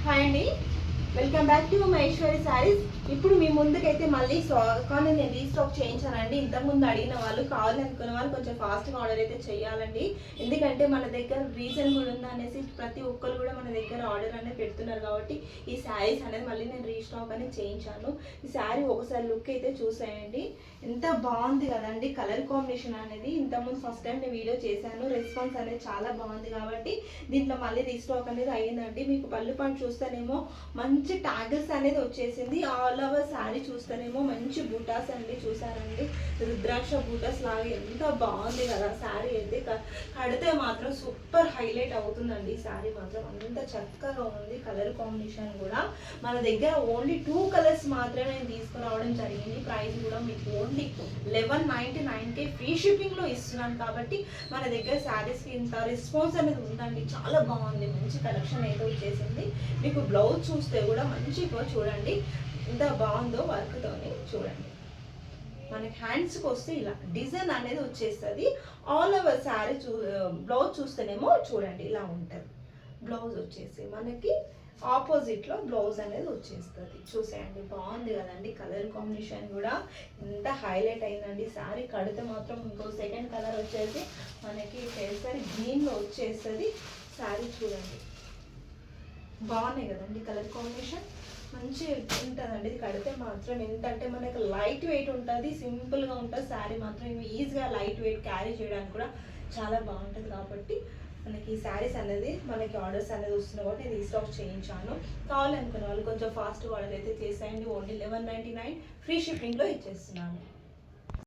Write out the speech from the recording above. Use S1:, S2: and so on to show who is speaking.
S1: Hi అండి, welcome back to Maheshwari saris. ఇప్పుడు మీ ముందుకైతే మళ్ళీ కానీ నేను రీస్టాక్ చేయించానండి. ఇంతకుముందు అడిగిన వాళ్ళు కావాలనుకున్న వాళ్ళు కొంచెం ఫాస్ట్గా ఆర్డర్ అయితే చేయాలండి. ఎందుకంటే మన దగ్గర రీజన్ కూడా ఉంది అనేసి ప్రతి ఒక్కరు కూడా మన దగ్గర ఆర్డర్ అనేది పెడుతున్నారు. కాబట్టి ఈ శారీస్ అనేది మళ్ళీ నేను రీస్టాక్ అనేది చేయించాను. ఈ శారీ ఒకసారి లుక్ అయితే చూసేయండి, ఎంత బాగుంది కదండి. కలర్ కాంబినేషన్ అనేది ఇంతకుముందు ఫస్ట్ టైం నేను వీడియో చేశాను, రెస్పాన్స్ అనేది చాలా బాగుంది. కాబట్టి దీంట్లో మళ్ళీ రీస్టాక్ అనేది అయ్యిందండి. మీకు పళ్ళు పండు చూస్తేనేమో మంచి ట్యాగిల్స్ అనేది వచ్చేసింది. ఆల్ ఓవర్ శారీ చూస్తేనేమో మంచి బూటాస్ అండి, చూసారండి రుద్రాక్ష బూటాస్ లాగా ఎంత బాగుంది కదా. శారీ అయితే కడితే మాత్రం సూపర్ హైలైట్ అవుతుందండి. ఈ శారీ మాత్రం అంత చక్కగా ఉంది. కలర్ కాంబినేషన్ కూడా మన దగ్గర ఓన్లీ 2 కలర్స్ మాత్రమే నేను తీసుకురావడం జరిగింది. ప్రైస్ కూడా మీకు ఓన్లీ 1199కే ఫ్రీ షిప్పింగ్లో ఇస్తున్నాను. కాబట్టి మన దగ్గర శారీస్కి ఇంత రెస్పాన్స్ అనేది ఉందండి. చాలా బాగుంది, మంచి కలెక్షన్ అయితే వచ్చేసింది. మీకు బ్లౌజ్ చూస్తే కూడా మంచిగా చూడండి ఎంత బాగుందో, వర్క్తోని చూడండి. మనకి హ్యాండ్స్కి వస్తే ఇలా డిజైన్ అనేది వచ్చేస్తుంది. ఆల్ ఓవర్ శారీ బ్లౌజ్ చూస్తేనేమో చూడండి ఇలా ఉంటుంది. బ్లౌజ్ వచ్చేసి మనకి ఆపోజిట్లో బ్లౌజ్ అనేది వచ్చేస్తుంది. చూసేయండి, బాగుంది కదండి. కలర్ కాంబినేషన్ కూడా ఎంత హైలైట్ అయిందండి. శారీ కడితే మాత్రం ఇంకో సెకండ్ కలర్ వచ్చేసి మనకి కేసరి గ్రీన్లో వచ్చేస్తుంది. శారీ చూడండి, బాగున్నాయి కదండి. కలర్ కాంబినేషన్ మంచి ఉంటుందండి. ఇది కడితే మాత్రం ఏంటంటే మనకు లైట్ వెయిట్ ఉంటుంది, సింపుల్గా ఉంటుంది. శారీ మాత్రం ఈజీగా లైట్ వెయిట్ క్యారీ చేయడానికి కూడా చాలా బాగుంటుంది. కాబట్టి మనకి ఈ శారీస్ అనేది మనకి ఆర్డర్స్ అనేది వస్తున్నాయి కాబట్టి నేను రీస్టాక్ చేయించాను. కావాలనుకున్న వాళ్ళు కొంచెం ఫాస్ట్గా ఆర్డర్ అయితే చేసేయండి. ఓన్లీ 1199 ఫ్రీ షిప్పింగ్లో ఇచ్చేస్తున్నాను.